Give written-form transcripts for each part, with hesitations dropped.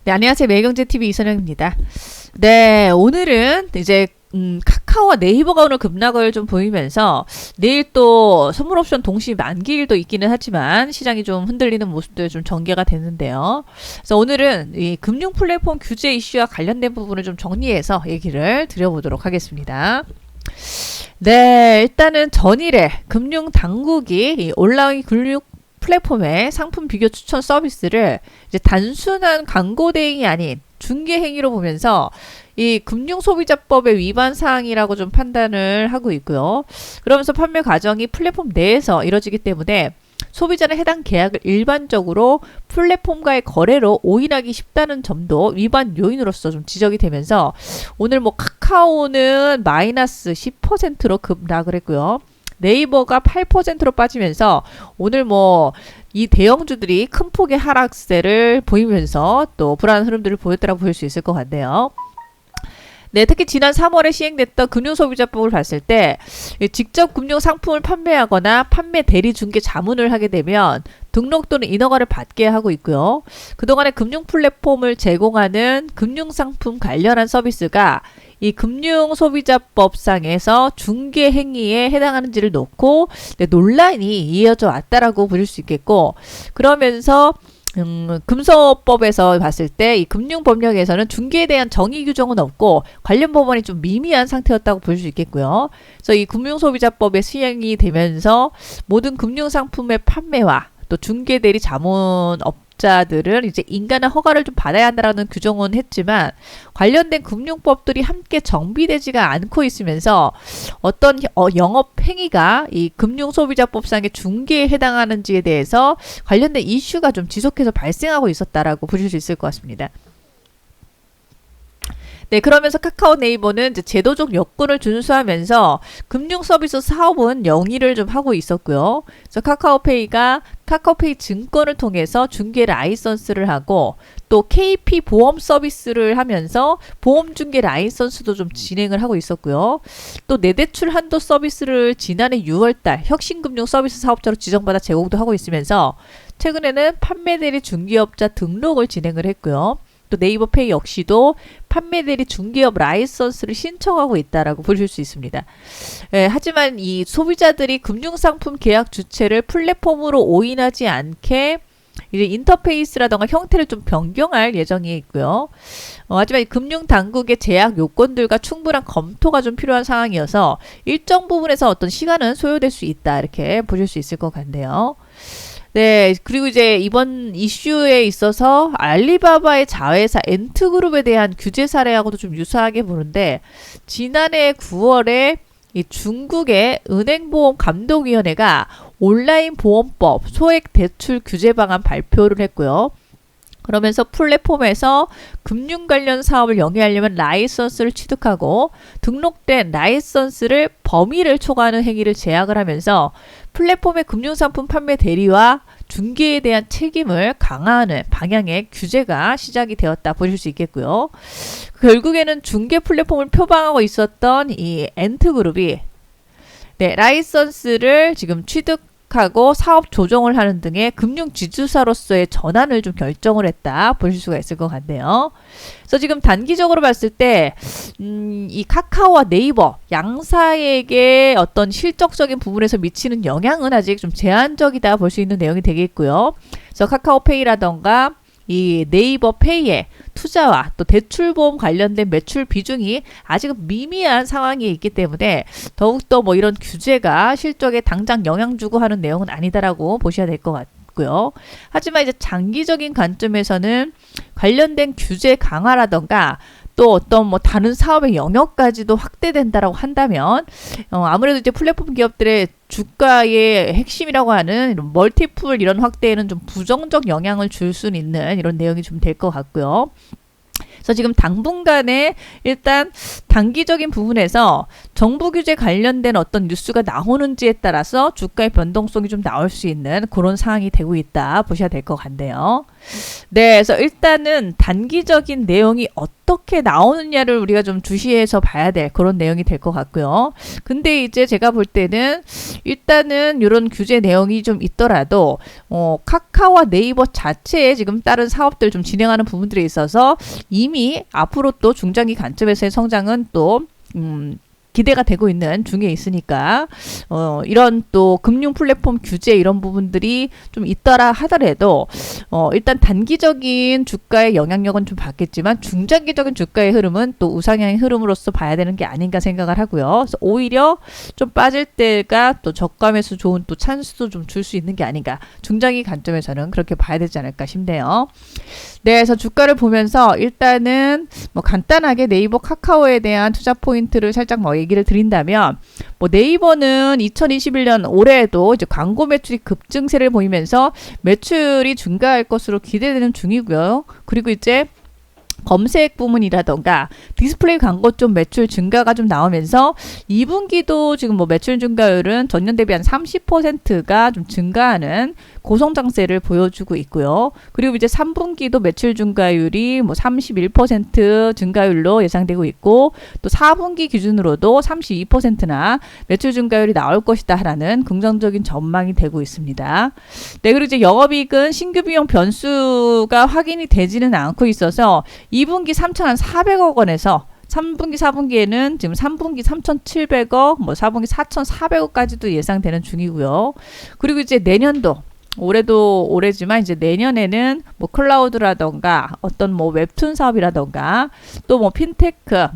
네, 안녕하세요. 매일경제TV 이선영입니다. 네, 오늘은 이제 카카오와 네이버가 오늘 급락을 좀 보이면서 내일 또 선물 옵션 동시 만기일도 있기는 하지만 시장이 좀 흔들리는 모습도 좀 전개가 됐는데요. 그래서 오늘은 이 금융 플랫폼 규제 이슈와 관련된 부분을 좀 정리해서 얘기를 드려보도록 하겠습니다. 네, 일단은 전일에 금융 당국이 이 온라인 금융 플랫폼의 상품 비교 추천 서비스를 이제 단순한 광고 대행이 아닌 중개 행위로 보면서 이 금융소비자법의 위반 사항이라고 좀 판단을 하고 있고요. 그러면서 판매 과정이 플랫폼 내에서 이뤄지기 때문에 소비자는 해당 계약을 일반적으로 플랫폼과의 거래로 오인하기 쉽다는 점도 위반 요인으로서 좀 지적이 되면서 오늘 뭐 카카오는 마이너스 10%로 급락을 했고요. 네이버가 8%로 빠지면서 오늘 뭐 이 대형주들이 큰 폭의 하락세를 보이면서 또 불안한 흐름들을 보였다고 볼 수 있을 것 같네요. 네, 특히 지난 3월에 시행됐던 금융소비자법을 봤을 때 직접 금융 상품을 판매하거나 판매 대리 중개 자문을 하게 되면 등록 또는 인허가를 받게 하고 있고요. 그동안에 금융 플랫폼을 제공하는 금융상품 관련한 서비스가 이 금융소비자법상에서 중개 행위에 해당하는지를 놓고 논란이 이어져 왔다라고 부를 수 있겠고, 그러면서 금소법에서 봤을 때 이 금융법령에서는 중개에 대한 정의 규정은 없고 관련 법원이 좀 미미한 상태였다고 볼 수 있겠고요. 그래서 이 금융소비자법에 시행이 되면서 모든 금융상품의 판매와 또 중개대리 자문업자들은 이제 인간의 허가를 좀 받아야 한다라는 규정은 했지만 관련된 금융법들이 함께 정비되지가 않고 있으면서 어떤 영업 행위가 이 금융소비자법상의 중개에 해당하는지에 대해서 관련된 이슈가 좀 지속해서 발생하고 있었다라고 보실 수 있을 것 같습니다. 네, 그러면서 카카오 네이버는 이제 제도적 요건을 준수하면서 금융 서비스 사업은 영위를 좀 하고 있었고요. 그래서 카카오페이가 카카오페이 증권을 통해서 중개 라이선스를 하고 또 KP 보험 서비스를 하면서 보험 중개 라이선스도 좀 진행을 하고 있었고요. 또 내대출 한도 서비스를 지난해 6월달 혁신금융 서비스 사업자로 지정받아 제공도 하고 있으면서 최근에는 판매대리 중개업자 등록을 진행을 했고요. 또 네이버페이 역시도 판매대리 중개업 라이선스를 신청하고 있다라고 보실 수 있습니다. 하지만 이 소비자들이 금융상품 계약 주체를 플랫폼으로 오인하지 않게 이제 인터페이스라던가 형태를 좀 변경할 예정이 있고요. 하지만 금융당국의 제약 요건들과 충분한 검토가 좀 필요한 상황이어서 일정 부분에서 어떤 시간은 소요될 수 있다 이렇게 보실 수 있을 것 같네요. 네, 그리고 이제 이번 이슈에 있어서 알리바바의 자회사 엔트그룹에 대한 규제 사례하고도 좀 유사하게 보는데 지난해 9월에 이 중국의 은행보험감독위원회가 온라인 보험법 소액 대출 규제 방안 발표를 했고요. 그러면서 플랫폼에서 금융 관련 사업을 영위하려면 라이선스를 취득하고 등록된 라이선스를 범위를 초과하는 행위를 제약을 하면서 플랫폼의 금융상품 판매 대리와 중개에 대한 책임을 강화하는 방향의 규제가 시작이 되었다 보실 수 있겠고요. 결국에는 중개 플랫폼을 표방하고 있었던 이 엔트그룹이 라이선스를 지금 취득하고 사업 조정을 하는 등의 금융 지주사로서의 전환을 좀 결정을 했다 보실 수가 있을 것 같네요. 그래서 지금 단기적으로 봤을 때 이 카카오와 네이버 양사에게 어떤 실적적인 부분에서 미치는 영향은 아직 좀 제한적이다 볼 수 있는 내용이 되겠고요. 그래서 카카오페이라던가 이 네이버 페이의 투자와 또 대출보험 관련된 매출 비중이 아직은 미미한 상황이 있기 때문에 더욱더 뭐 이런 규제가 실적에 당장 영향 주고 하는 내용은 아니다라고 보셔야 될 것 같고요. 하지만 이제 장기적인 관점에서는 관련된 규제 강화라던가 또 어떤 뭐 다른 사업의 영역까지도 확대된다라고 한다면 아무래도 이제 플랫폼 기업들의 주가의 핵심이라고 하는 이런 멀티플 이런 확대에는 좀 부정적 영향을 줄 수 있는 이런 내용이 좀 될 것 같고요. 그래서 지금 당분간에 일단 단기적인 부분에서 정부 규제 관련된 어떤 뉴스가 나오는지에 따라서 주가의 변동성이 좀 나올 수 있는 그런 상황이 되고 있다 보셔야 될 것 같네요. 네, 그래서 일단은 단기적인 내용이 어떻게 나오느냐를 우리가 좀 주시해서 봐야 될 그런 내용이 될 것 같고요. 근데 이제 제가 볼 때는 일단은 이런 규제 내용이 좀 있더라도 카카오와 네이버 자체에 지금 다른 사업들 좀 진행하는 부분들이 있어서 이미 앞으로 또 중장기 관점에서의 성장은 또 기대가 되고 있는 중에 있으니까 이런 또 금융 플랫폼 규제 이런 부분들이 좀 있더라 하더라도 일단 단기적인 주가의 영향력은 좀 받겠지만 중장기적인 주가의 흐름은 또 우상향의 흐름으로서 봐야 되는 게 아닌가 생각을 하고요. 그래서 오히려 좀 빠질 때가 또 저감에서 좋은 또 찬스도 좀 줄 수 있는 게 아닌가. 중장기 관점에서는 그렇게 봐야 되지 않을까 싶네요. 네, 그래서 주가를 보면서 일단은 뭐 간단하게 네이버 카카오에 대한 투자 포인트를 살짝 뭐 얘기를 드린다면 뭐 네이버는 2021년 올해에도 이제 광고 매출이 급증세를 보이면서 매출이 증가할 것으로 기대되는 중이고요. 그리고 이제 검색 부문이라던가 디스플레이 광고 쪽 매출 증가가 좀 나오면서 2분기도 지금 뭐 매출 증가율은 전년 대비 한 30%가 좀 증가하는 고성장세를 보여주고 있고요. 그리고 이제 3분기도 매출 증가율이 뭐 31% 증가율로 예상되고 있고 또 4분기 기준으로도 32%나 매출 증가율이 나올 것이다라는 긍정적인 전망이 되고 있습니다. 네, 그리고 이제 영업이익은 신규 비용 변수가 확인이 되지는 않고 있어서 2분기 3,400억 원에서 3분기, 4분기에는 지금 3분기 3,700억, 뭐 4분기 4,400억까지도 예상되는 중이고요. 그리고 이제 내년도 올해도 올해지만 이제 내년에는 뭐 클라우드라던가 어떤 뭐 웹툰 사업이라던가 또 뭐 핀테크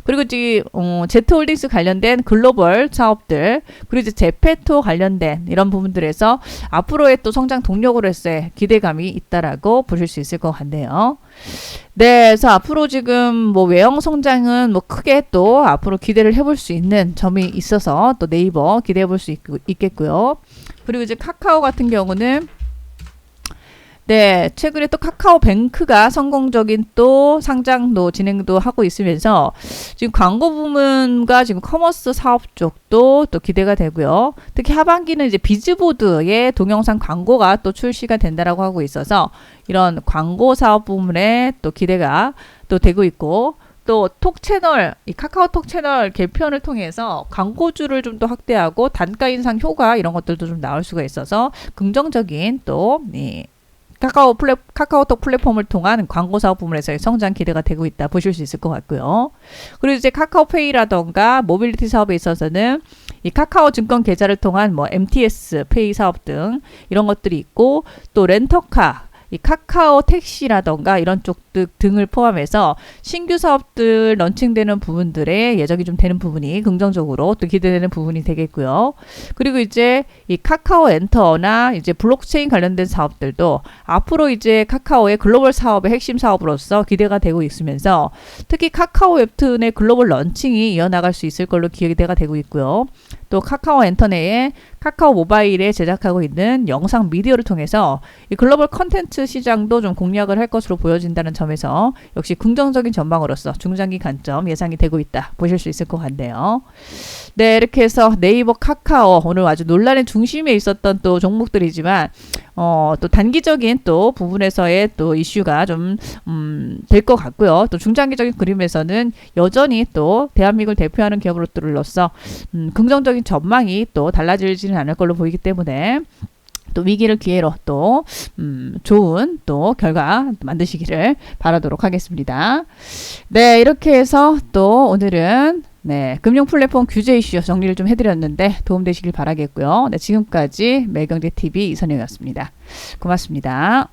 그리고 이제 제트홀딩스 관련된 글로벌 사업들 그리고 이제 제페토 관련된 이런 부분들에서 앞으로의 또 성장 동력으로서의 기대감이 있다라고 보실 수 있을 것 같네요. 네, 그래서 앞으로 지금 뭐 외형 성장은 뭐 크게 또 앞으로 기대를 해볼 수 있는 점이 있어서 또 네이버 기대해 볼 수 있겠고요. 그리고 이제 카카오 같은 경우는 네, 최근에 또 카카오뱅크가 성공적인 또 상장도 진행도 하고 있으면서 지금 광고 부문과 지금 커머스 사업 쪽도 또 기대가 되고요. 특히 하반기는 이제 비즈보드의 동영상 광고가 또 출시가 된다라고 하고 있어서 이런 광고 사업 부문에 또 기대가 또 되고 있고 또 톡 채널, 이 카카오톡 채널 개편을 통해서 광고주를 좀 더 확대하고 단가 인상 효과 이런 것들도 좀 나올 수가 있어서 긍정적인 또 카카오톡 플랫폼을 통한 광고 사업 부문에서의 성장 기대가 되고 있다 보실 수 있을 것 같고요. 그리고 이제 카카오페이라던가 모빌리티 사업에 있어서는 이 카카오 증권 계좌를 통한 뭐 MTS 페이 사업 등 이런 것들이 있고 또 렌터카 이 카카오 택시라던가 이런 쪽 등을 포함해서 신규 사업들 런칭되는 부분들에 예정이 좀 되는 부분이 긍정적으로 또 기대되는 부분이 되겠고요. 그리고 이제 이 카카오 엔터나 이제 블록체인 관련된 사업들도 앞으로 이제 카카오의 글로벌 사업의 핵심 사업으로서 기대가 되고 있으면서 특히 카카오 웹툰의 글로벌 런칭이 이어나갈 수 있을 걸로 기대가 되고 있고요. 또 카카오 엔터 내에 카카오 모바일에 제작하고 있는 영상 미디어를 통해서 이 글로벌 컨텐츠 시장도 좀 공략을 할 것으로 보여진다는 점에서 역시 긍정적인 전망으로서 중장기 관점 예상이 되고 있다 보실 수 있을 것 같네요. 네, 이렇게 해서 네이버 카카오 오늘 아주 논란의 중심에 있었던 또 종목들이지만 또 단기적인 또 부분에서의 또 이슈가 좀 될 것 같고요. 또 중장기적인 그림에서는 여전히 또 대한민국을 대표하는 기업으로서 긍정적인 전망이 또 달라지지는 않을 걸로 보이기 때문에 또 위기를 기회로 또 좋은 또 결과 만드시기를 바라도록 하겠습니다. 네, 이렇게 해서 또 오늘은 네, 금융 플랫폼 규제 이슈 정리를 좀 해드렸는데 도움되시길 바라겠고요. 네, 지금까지 매경제TV 이선영이었습니다. 고맙습니다.